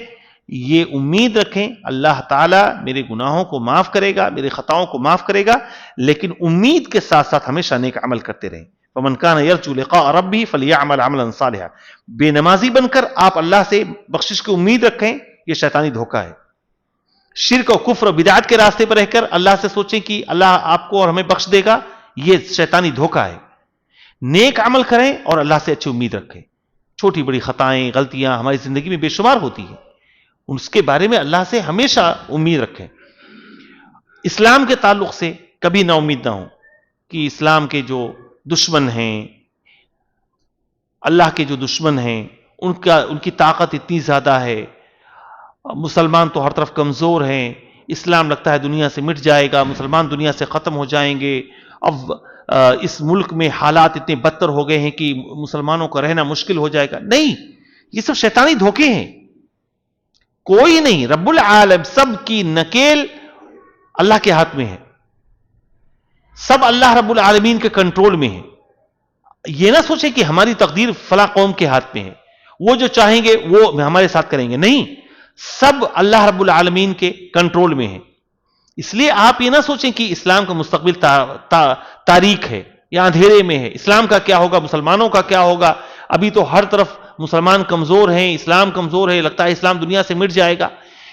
یہ امید رکھیں، اللہ تعالیٰ میرے گناہوں کو معاف کرے گا، میرے خطاؤں کو معاف کرے گا، لیکن امید کے ساتھ ساتھ ہمیشہ نیک عمل کرتے رہیں. فَمَنْ كَانَ يَرْجُو لِقَاءَ رَبِّهِ فَلْيَعْمَلْ عَمَلًا صَالِحًا. بے نمازی بن کر آپ اللہ سے بخشش کی امید رکھیں، یہ شیطانی دھوکہ ہے. شرک و کفر و بدعت کے راستے پر رہ کر اللہ سے سوچیں کہ اللہ آپ کو اور ہمیں بخش دے گا، یہ شیطانی دھوکہ ہے. نیک عمل کریں اور اللہ سے اچھی امید رکھیں. چھوٹی بڑی خطائیں، غلطیاں ہماری زندگی میں بے شمار ہوتی ہیں، اس کے بارے میں اللہ سے ہمیشہ امید رکھیں. اسلام کے تعلق سے کبھی نا امید نہ ہو کہ اسلام کے جو دشمن ہیں، اللہ کے جو دشمن ہیں، ان کی طاقت اتنی زیادہ ہے، مسلمان تو ہر طرف کمزور ہیں، اسلام لگتا ہے دنیا سے مٹ جائے گا، مسلمان دنیا سے ختم ہو جائیں گے، اب اس ملک میں حالات اتنے بدتر ہو گئے ہیں کہ مسلمانوں کا رہنا مشکل ہو جائے گا. نہیں، یہ سب شیطانی دھوکے ہیں. کوئی نہیں، رب العالم سب کی نکیل اللہ کے ہاتھ میں ہے، سب اللہ رب العالمین کے کنٹرول میں ہے. یہ نہ سوچیں کہ ہماری تقدیر فلاں قوم کے ہاتھ میں ہے، وہ جو چاہیں گے وہ ہمارے ساتھ کریں گے. نہیں، سب اللہ رب العالمین کے کنٹرول میں ہے. اس لیے آپ یہ نہ سوچیں کہ اسلام کا مستقبل تاریک ہے یا اندھیرے میں ہے. اسلام کا کیا ہوگا، مسلمانوں کا کیا ہوگا؟ ابھی تو ہر طرف مسلمان کمزور ہیں، اسلام کمزور ہے، لگتا ہے اسلام دنیا سے مٹ جائے گا.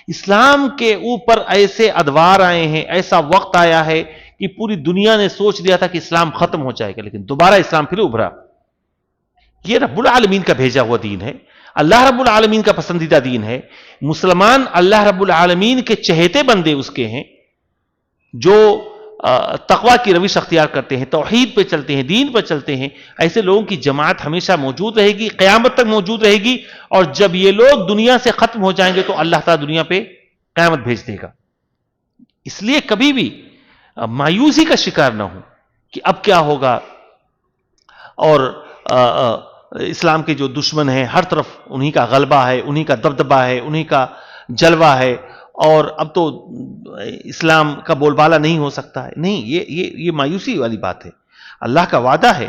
اسلام کے اوپر ایسے ادوار آئے ہیں، ایسا وقت آیا ہے کہ پوری دنیا نے سوچ لیا تھا کہ اسلام ختم ہو جائے گا، لیکن دوبارہ اسلام پھر ابھرا. یہ رب العالمین کا بھیجا ہوا دین ہے، اللہ رب العالمین کا پسندیدہ دین ہے. مسلمان اللہ رب العالمین کے چہیتے بندے اس کے ہیں جو تقوی کی روش اختیار کرتے ہیں، توحید پہ چلتے ہیں، دین پہ چلتے ہیں. ایسے لوگوں کی جماعت ہمیشہ موجود رہے گی، قیامت تک موجود رہے گی. اور جب یہ لوگ دنیا سے ختم ہو جائیں گے تو اللہ تعالیٰ دنیا پہ قیامت بھیج دے گا. اس لیے کبھی بھی مایوسی کا شکار نہ ہو کہ اب کیا ہوگا. اور اسلام کے جو دشمن ہیں ہر طرف انہی کا غلبہ ہے، انہی کا دبدبہ ہے، انہی کا جلوہ ہے، اور اب تو اسلام کا بول بالا نہیں ہو سکتا ہے. نہیں، یہ مایوسی والی بات ہے. اللہ کا وعدہ ہے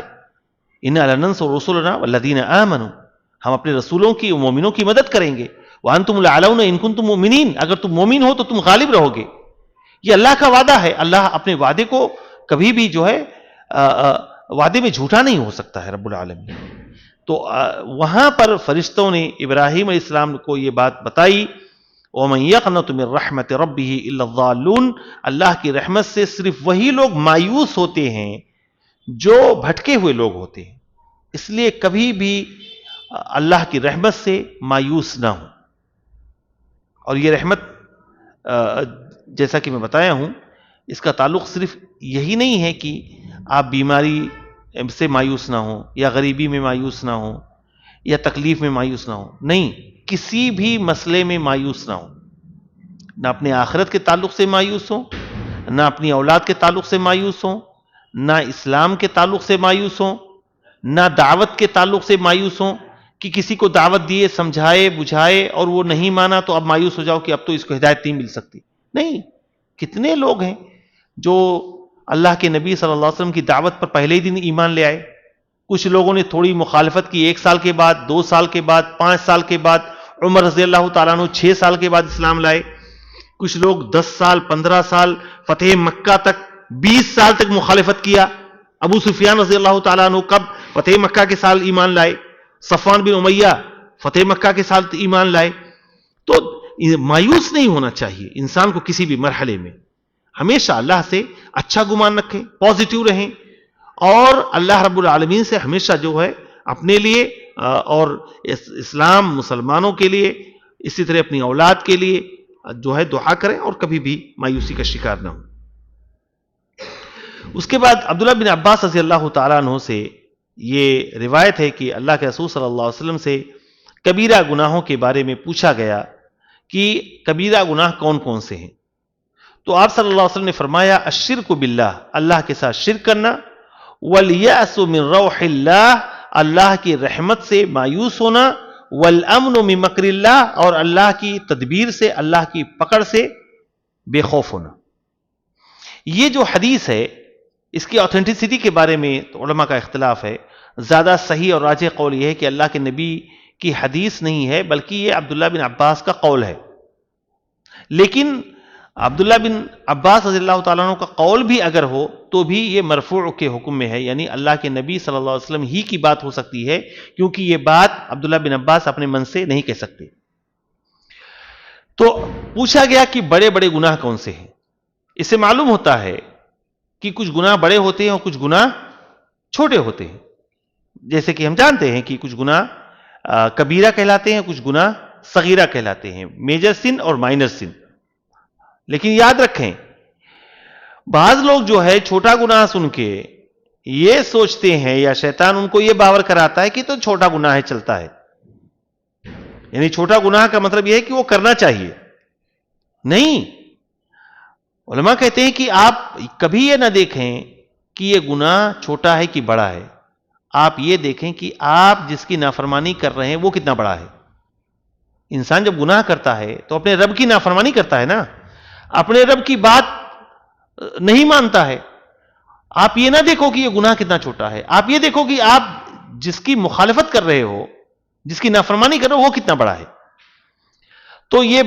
اِنَّا لَنَنصُرُ رُسُلَنَا وَالَّذِينَ آمَنُوا، ہم اپنے رسولوں کی و مومنوں کی مدد کریں گے. وَأَنْتُمُ الْأَعْلَوْنَ إِن كُنتُم مُؤْمِنِينَ، اگر تم مومن ہو تو تم غالب رہو گے. یہ اللہ کا وعدہ ہے. اللہ اپنے وعدے کو کبھی بھی جو ہے وعدے میں جھوٹا نہیں ہو سکتا ہے رب العالمین. تو وہاں پر فرشتوں نے ابراہیم علیہ السلام کو یہ بات بتائی، وَمَن يَقْنَطُ مِن رَحْمَةِ رَبِّهِ إِلَّا الضَّالُّونَ، اللہ کی رحمت سے صرف وہی لوگ مایوس ہوتے ہیں جو بھٹکے ہوئے لوگ ہوتے ہیں. اس لیے کبھی بھی اللہ کی رحمت سے مایوس نہ ہو. اور یہ رحمت جیسا کہ میں بتایا ہوں، اس کا تعلق صرف یہی نہیں ہے کہ آپ بیماری سے مایوس نہ ہوں، یا غریبی میں مایوس نہ ہوں، یا تکلیف میں مایوس نہ ہوں. نہیں، کسی بھی مسئلے میں مایوس نہ ہوں. نہ اپنے آخرت کے تعلق سے مایوس ہوں، نہ اپنی اولاد کے تعلق سے مایوس ہوں، نہ اسلام کے تعلق سے مایوس ہوں، نہ دعوت کے تعلق سے مایوس ہوں کہ کسی کو دعوت دیے، سمجھائے بجھائے اور وہ نہیں مانا تو اب مایوس ہو جاؤ کہ اب تو اس کو ہدایت نہیں مل سکتی. نہیں، کتنے لوگ ہیں جو اللہ کے نبی صلی اللہ علیہ وسلم کی دعوت پر پہلے ہی دن ایمان لے آئے. کچھ لوگوں نے تھوڑی مخالفت کی، 1 سال کے بعد، 2 سال کے بعد، 5 سال کے بعد. عمر رضی اللہ تعالیٰ عنہ 6 سال کے بعد اسلام لائے. کچھ لوگ 10 سال، 15 سال، فتح مکہ تک 20 سال تک مخالفت کیا. ابو سفیان رضی اللہ تعالیٰ عنہ کب فتح مکہ کے سال ایمان لائے، صفوان بن امیہ فتح مکہ کے سال ایمان لائے. تو مایوس نہیں ہونا چاہیے انسان کو کسی بھی مرحلے میں. ہمیشہ اللہ سے اچھا گمان رکھیں، پازیٹیو رہیں، اور اللہ رب العالمین سے ہمیشہ جو ہے اپنے لیے اور اسلام مسلمانوں کے لیے، اسی طرح اپنی اولاد کے لیے جو ہے دعا کریں، اور کبھی بھی مایوسی کا شکار نہ ہوں. اس کے بعد عبداللہ بن عباس رضی اللہ تعالیٰ عنہ سے یہ روایت ہے کہ اللہ کے رسول صلی اللہ علیہ وسلم سے کبیرہ گناہوں کے بارے میں پوچھا گیا کہ کبیرہ گناہ کون کون سے ہیں. تو آپ صلی اللہ علیہ وسلم نے فرمایا، الشرک باللہ، اللہ کے ساتھ شرک کرنا، والیأس من روح اللہ، اللہ کی رحمت سے مایوس ہونا، والامن من مکر اللہ، اور اللہ کی تدبیر سے، اللہ کی پکڑ سے بے خوف ہونا. یہ جو حدیث ہے اس کی آتھینٹسٹی کے بارے میں علماء کا اختلاف ہے. زیادہ صحیح اور راجح قول یہ ہے کہ اللہ کے نبی کی حدیث نہیں ہے، بلکہ یہ عبداللہ بن عباس کا قول ہے. لیکن عبداللہ بن عباس رضی اللہ تعالیٰ عنہ کا قول بھی اگر ہو تو بھی یہ مرفوع کے حکم میں ہے، یعنی اللہ کے نبی صلی اللہ علیہ وسلم ہی کی بات ہو سکتی ہے، کیونکہ یہ بات عبداللہ بن عباس اپنے من سے نہیں کہہ سکتے. تو پوچھا گیا کہ بڑے بڑے گناہ کون سے ہیں. اس سے معلوم ہوتا ہے کہ کچھ گناہ بڑے ہوتے ہیں اور کچھ گناہ چھوٹے ہوتے ہیں. جیسے کہ ہم جانتے ہیں کہ کچھ گناہ کبیرہ کہلاتے ہیں، کچھ گناہ صغیرہ کہلاتے ہیں، میجر سن اور مائنر سن. لیکن یاد رکھیں، بعض لوگ جو ہے چھوٹا گناہ سن کے یہ سوچتے ہیں، یا شیطان ان کو یہ باور کراتا ہے کہ تو چھوٹا گناہ ہے، چلتا ہے. یعنی چھوٹا گناہ کا مطلب یہ ہے کہ وہ کرنا چاہیے. نہیں، علماء کہتے ہیں کہ آپ کبھی یہ نہ دیکھیں کہ یہ گناہ چھوٹا ہے کہ بڑا ہے. آپ یہ دیکھیں کہ آپ جس کی نافرمانی کر رہے ہیں وہ کتنا بڑا ہے. انسان جب گناہ کرتا ہے تو اپنے رب کی نافرمانی کرتا ہے نا، اپنے رب کی بات نہیں مانتا ہے. آپ یہ نہ دیکھو کہ یہ گناہ کتنا چھوٹا ہے، آپ یہ دیکھو کہ آپ جس کی مخالفت کر رہے ہو، جس کی نافرمانی کر رہے ہو، وہ کتنا بڑا ہے. تو یہ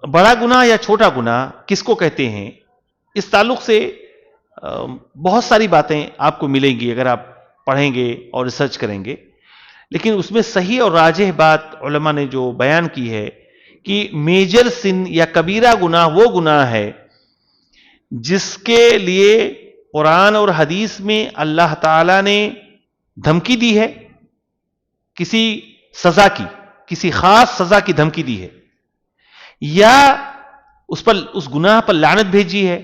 بڑا گناہ یا چھوٹا گناہ کس کو کہتے ہیں، اس تعلق سے بہت ساری باتیں آپ کو ملیں گی اگر آپ پڑھیں گے اور ریسرچ کریں گے. لیکن اس میں صحیح اور راجح بات علماء نے جو بیان کی ہے کہ میجر سن یا کبیرہ گناہ وہ گناہ ہے جس کے لیے قرآن اور حدیث میں اللہ تعالی نے دھمکی دی ہے، کسی سزا کی، کسی خاص سزا کی دھمکی دی ہے، یا اس گناہ پر لعنت بھیجی ہے،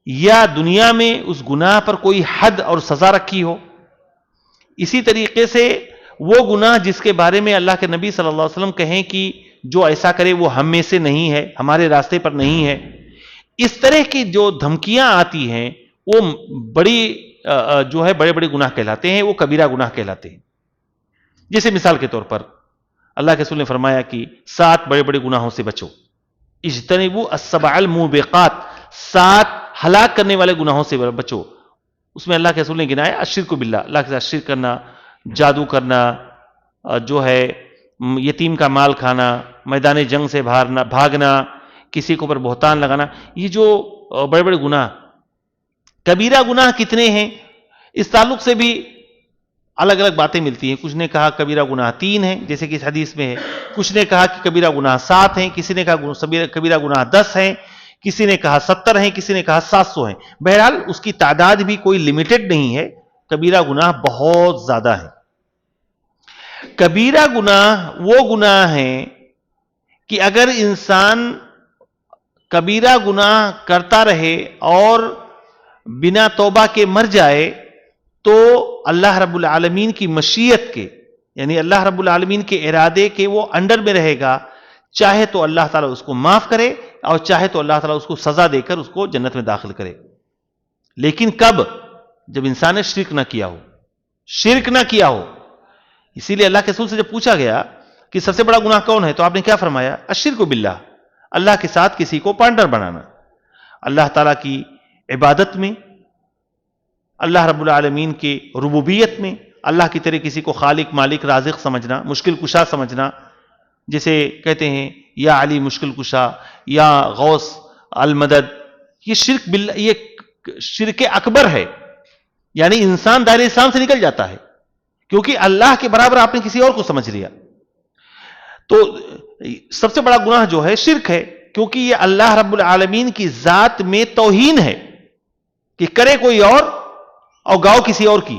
یا دنیا میں اس گناہ پر کوئی حد اور سزا رکھی ہو. اسی طریقے سے وہ گناہ جس کے بارے میں اللہ کے نبی صلی اللہ علیہ وسلم کہیں کہ جو ایسا کرے وہ ہم میں سے نہیں ہے، ہمارے راستے پر نہیں ہے، اس طرح کی جو دھمکیاں آتی ہیں وہ بڑی جو ہے بڑے بڑے گناہ کہلاتے ہیں، وہ کبیرہ گناہ کہلاتے ہیں. جیسے مثال کے طور پر اللہ کے رسول نے فرمایا کہ 7 بڑے بڑے گناہوں سے بچو، اجتنبوا السبع الموبقات، 7 ہلاک کرنے والے گناہوں سے بچو. اس میں اللہ کے رسول نے گنایا الشرک باللہ، اللہ کے ساتھ شرک کرنا، جادو کرنا، جو ہے یتیم کا مال کھانا، میدان جنگ سے بھاگنا، کسی کے اوپر بہتان لگانا. یہ جو بڑے بڑے گناہ، کبیرہ گناہ کتنے ہیں اس تعلق سے بھی الگ الگ باتیں ملتی ہیں. کچھ نے کہا کبیرہ گناہ 3 ہیں جیسے کہ اس حدیث میں ہے، کچھ نے کہا کہ کبیرہ گناہ 7 ہیں، کسی نے کہا کبیرہ گناہ 10 ہیں، کسی نے کہا 70 ہیں، کسی نے کہا 700 ہیں. بہرحال اس کی تعداد بھی کوئی لمیٹڈ نہیں ہے، کبیرہ گناہ بہت زیادہ ہیں. کبیرہ گناہ وہ گناہ ہیں کہ اگر انسان کبیرہ گناہ کرتا رہے اور بنا توبہ کے مر جائے تو اللہ رب العالمین کی مشیت کے، یعنی اللہ رب العالمین کے ارادے کے وہ انڈر میں رہے گا. چاہے تو اللہ تعالیٰ اس کو معاف کرے اور چاہے تو اللہ تعالیٰ اس کو سزا دے کر اس کو جنت میں داخل کرے. لیکن کب؟ جب انسان نے شرک نہ کیا ہو، شرک نہ کیا ہو. اسی لیے اللہ کے رسول سے جب پوچھا گیا کہ سب سے بڑا گناہ کون ہے تو آپ نے کیا فرمایا؟ الشرک باللہ، اللہ کے ساتھ کسی کو پارٹنر بنانا. اللہ تعالیٰ کی عبادت میں، اللہ رب العالمین کی ربوبیت میں اللہ کی طرح کسی کو خالق، مالک، رازق سمجھنا، مشکل کشا سمجھنا، جسے کہتے ہیں یا علی مشکل کشا یا غوث المدد. یہ شرک باللہ، یہ شرک اکبر ہے. یعنی انسان دائرہ اسلام سے نکل جاتا ہے کیونکہ اللہ کے برابر آپ نے کسی اور کو سمجھ لیا. تو سب سے بڑا گناہ جو ہے شرک ہے، کیونکہ یہ اللہ رب العالمین کی ذات میں توہین ہے کہ کرے کوئی اور گاؤ کسی اور کی،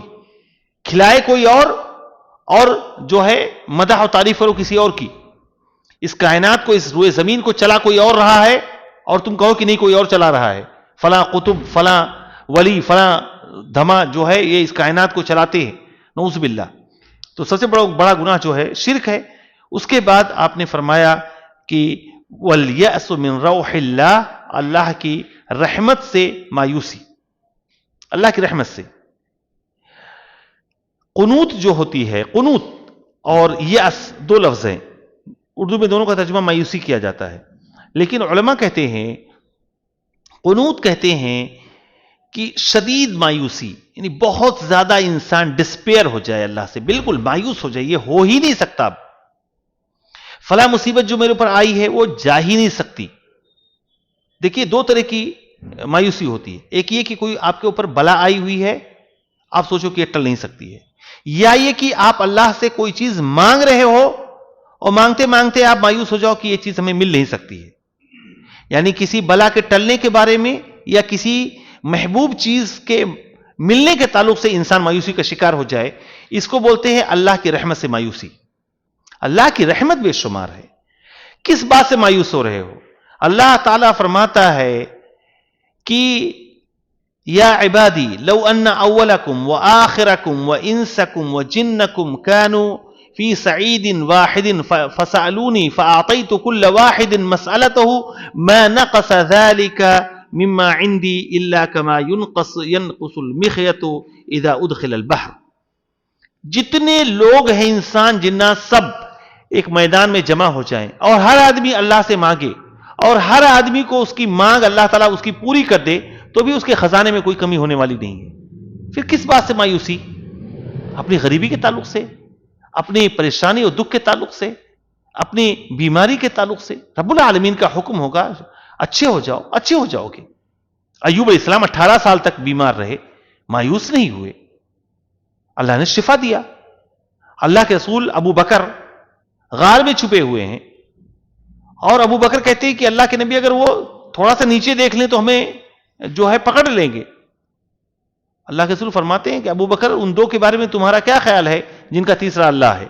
کھلائے کوئی اور جو ہے مدح و تعریف کرو کسی اور کی. اس کائنات کو، اس روئے زمین کو چلا کوئی اور رہا ہے اور تم کہو کہ نہیں کوئی اور چلا رہا ہے. فلاں قطب، فلاں ولی، فلاں دھما جو ہے یہ اس کائنات کو چلاتے ہیں، نعوذ باللہ. تو سب سے بڑا گناہ جو ہے شرک ہے. اس کے بعد آپ نے فرمایا کہ وَالْيَأْسُ مِنْ رَوْحِ اللَّهِ، اللہ کی رحمت سے مایوسی، اللہ کی رحمت سے. قنوت جو ہوتی ہے، قنوت اور یأس 2 لفظ ہیں، اردو میں دونوں کا ترجمہ مایوسی کیا جاتا ہے. لیکن علماء کہتے ہیں، قنوت کہتے ہیں کہ شدید مایوسی، یعنی بہت زیادہ انسان ڈسپیئر ہو جائے، اللہ سے بالکل مایوس ہو جائے، یہ ہو ہی نہیں سکتا، فلاں مصیبت جو میرے اوپر آئی ہے وہ جا ہی نہیں سکتی. دیکھیے 2 طرح کی مایوسی ہوتی ہے. ایک یہ کہ کوئی آپ کے اوپر بلا آئی ہوئی ہے، آپ سوچو کہ یہ ٹل نہیں سکتی ہے، یا یہ کہ آپ اللہ سے کوئی چیز مانگ رہے ہو اور مانگتے مانگتے آپ مایوس ہو جاؤ کہ یہ چیز ہمیں مل نہیں سکتی ہے. یعنی کسی بلا کے ٹلنے کے بارے میں یا کسی محبوب چیز کے ملنے کے تعلق سے انسان مایوسی کا شکار ہو جائے، اس کو بولتے ہیں اللہ کی رحمت سے مایوسی. اللہ کی رحمت بے شمار ہے. کس بات سے مایوس ہو رہے ہو؟ اللہ تعالیٰ فرماتا ہے کہ یا عبادی لو ان اولکم وآخرکم وانسکم وجنکم كانوا فی سعید واحد فسألونی فأعطیت کل واحد مسألته ما نقص ذلك مما عندي الا كما ينقص المخيط اذا ادخل البحر. جتنے لوگ ہیں انسان جنات سب ایک میدان میں جمع ہو جائیں اور ہر آدمی اللہ سے مانگے اور ہر آدمی کو اس کی مانگ اللہ تعالیٰ اس کی پوری کر دے تو بھی اس کے خزانے میں کوئی کمی ہونے والی نہیں ہے. پھر کس بات سے مایوسی؟ اپنی غریبی کے تعلق سے، اپنی پریشانی اور دکھ کے تعلق سے، اپنی بیماری کے تعلق سے. رب العالمین کا حکم ہوگا اچھے ہو جاؤ، اچھے ہو جاؤ گے. ایوب علیہ السلام 18 سال تک بیمار رہے، مایوس نہیں ہوئے، اللہ نے شفا دیا. اللہ کے رسول ابو بکر غار میں چھپے ہوئے ہیں اور ابو بکر کہتے ہیں کہ اللہ کے نبی اگر وہ تھوڑا سا نیچے دیکھ لیں تو ہمیں جو ہے پکڑ لیں گے. اللہ کے رسول فرماتے ہیں کہ ابو بکر ان دو کے بارے میں تمہارا کیا خیال ہے جن کا تیسرا اللہ ہے.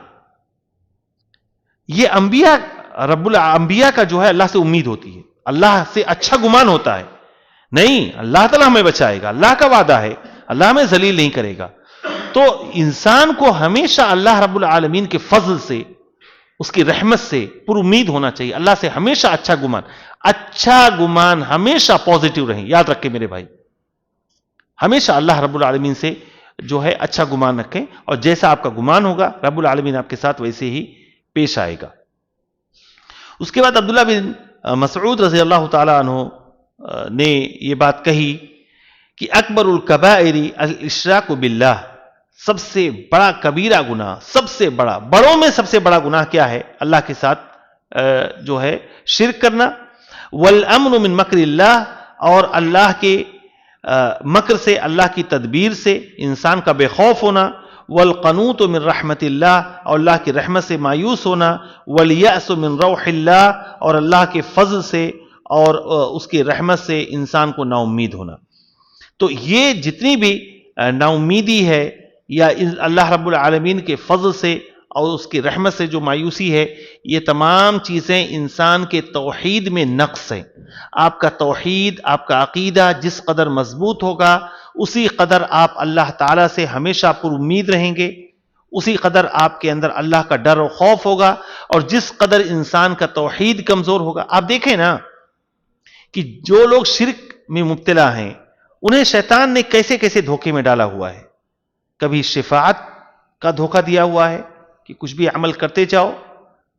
یہ انبیاء رب الانبیاء کا جو ہے اللہ سے امید ہوتی ہے, اللہ سے اچھا گمان ہوتا ہے. نہیں, اللہ تعالیٰ ہمیں بچائے گا, اللہ کا وعدہ ہے, اللہ ہمیں ذلیل نہیں کرے گا. تو انسان کو ہمیشہ اللہ رب العالمین کے فضل سے, اس کی رحمت سے پر امید ہونا چاہیے. اللہ سے ہمیشہ اچھا گمان ہمیشہ پازیٹیو رہیں. یاد رکھیں میرے بھائی, ہمیشہ اللہ رب العالمین سے جو ہے اچھا گمان رکھیں, اور جیسا آپ کا گمان ہوگا رب العالمین آپ کے ساتھ ویسے ہی پیش آئے گا. اس کے بعد عبداللہ بن مسعود رضی اللہ تعالی عنہ نے یہ بات کہی کہ اکبر الکبائر الاشراک باللہ, سب سے بڑا کبیرہ گناہ, سب سے بڑا, بڑوں میں سب سے بڑا گناہ کیا ہے؟ اللہ کے ساتھ جو ہے شرک کرنا. والامن من مکر اللہ, اور اللہ کے مکر سے, اللہ کی تدبیر سے انسان کا بے خوف ہونا. والقنوط من رحمت اللہ, اور اللہ کی رحمت سے مایوس ہونا. والیأس من روح اللہ, اور اللہ کے فضل سے اور اس کی رحمت سے انسان کو نا امید ہونا. تو یہ جتنی بھی نا امیدی ہے یا اللہ رب العالمین کے فضل سے اور اس کی رحمت سے جو مایوسی ہے, یہ تمام چیزیں انسان کے توحید میں نقص ہیں. آپ کا توحید, آپ کا عقیدہ جس قدر مضبوط ہوگا اسی قدر آپ اللہ تعالیٰ سے ہمیشہ پر امید رہیں گے, اسی قدر آپ کے اندر اللہ کا ڈر و خوف ہوگا. اور جس قدر انسان کا توحید کمزور ہوگا, آپ دیکھیں نا کہ جو لوگ شرک میں مبتلا ہیں انہیں شیطان نے کیسے کیسے دھوکے میں ڈالا ہوا ہے. کبھی شفاعت کا دھوکہ دیا ہوا ہے کہ کچھ بھی عمل کرتے جاؤ,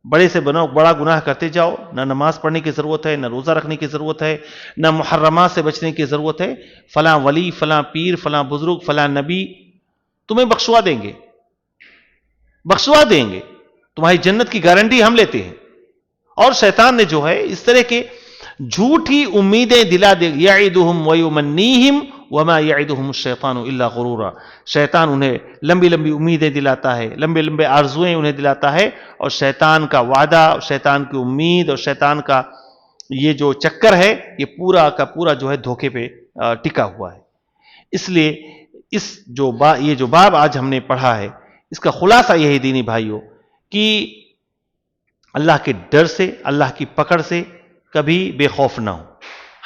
بڑے سے بڑا گناہ کرتے جاؤ, نہ نماز پڑھنے کی ضرورت ہے, نہ روزہ رکھنے کی ضرورت ہے, نہ محرمات سے بچنے کی ضرورت ہے. فلاں ولی, فلاں پیر, فلاں بزرگ, فلاں نبی تمہیں بخشوا دیں گے, تمہاری جنت کی گارنٹی ہم لیتے ہیں. اور شیطان نے جو ہے اس طرح کے جھوٹی امیدیں دلا دے, یعدہم ویمنیہم وما یعدہم الشیطان الا غرورا. شیطان انہیں لمبی لمبی امیدیں دلاتا ہے, لمبے لمبے آرزویں انہیں دلاتا ہے, اور شیطان کا وعدہ, شیطان کی امید اور شیطان کا یہ جو چکر ہے یہ پورا کا پورا جو ہے دھوکے پہ ٹکا ہوا ہے. اس لیے یہ جو باب آج ہم نے پڑھا ہے اس کا خلاصہ یہی دینی بھائیوں کہ اللہ کے ڈر سے, اللہ کی پکڑ سے کبھی بے خوف نہ ہو.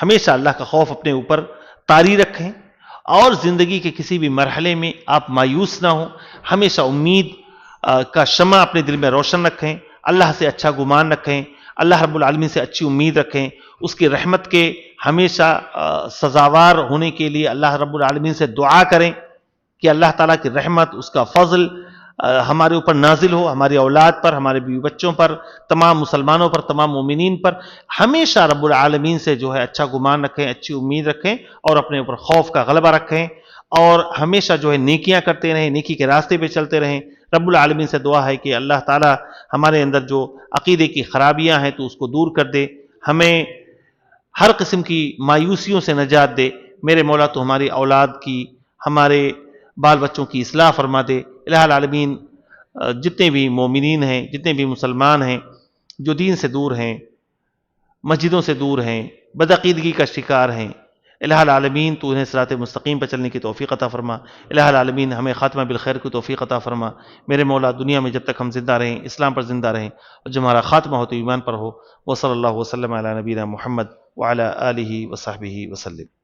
ہمیشہ اللہ کا خوف اپنے اوپر طاری رکھیں, اور زندگی کے کسی بھی مرحلے میں آپ مایوس نہ ہوں. ہمیشہ امید کا شمع اپنے دل میں روشن رکھیں, اللہ سے اچھا گمان رکھیں, اللہ رب العالمین سے اچھی امید رکھیں, اس کی رحمت کے ہمیشہ سزاوار ہونے کے لیے اللہ رب العالمین سے دعا کریں کہ اللہ تعالیٰ کی رحمت, اس کا فضل ہمارے اوپر نازل ہو, ہماری اولاد پر, ہمارے بیوی بچوں پر, تمام مسلمانوں پر, تمام مومنین پر. ہمیشہ رب العالمین سے جو ہے اچھا گمان رکھیں, اچھی امید رکھیں, اور اپنے اوپر خوف کا غلبہ رکھیں, اور ہمیشہ جو ہے نیکیاں کرتے رہیں, نیکی کے راستے پہ چلتے رہیں. رب العالمین سے دعا ہے کہ اللہ تعالیٰ ہمارے اندر جو عقیدے کی خرابیاں ہیں تو اس کو دور کر دے, ہمیں ہر قسم کی مایوسیوں سے نجات دے. میرے مولا تو ہماری اولاد کی, ہمارے بال بچوں کی اصلاح فرما دے. الہ العالمین جتنے بھی مومنین ہیں, جتنے بھی مسلمان ہیں جو دین سے دور ہیں, مسجدوں سے دور ہیں, بدعقیدگی کا شکار ہیں, الہ العالمین تو انہیں صراط مستقیم پر چلنے کی توفیق عطا فرما. الہ العالمین ہمیں خاتمہ بالخیر کی توفیق عطا فرما. میرے مولا دنیا میں جب تک ہم زندہ رہیں اسلام پر زندہ رہیں, اور جب ہمارا خاتمہ ہو تو ایمان پر ہو. وصلی اللہ وسلم علی نبینا محمد وعلی آلہ وصحبہ وسلم.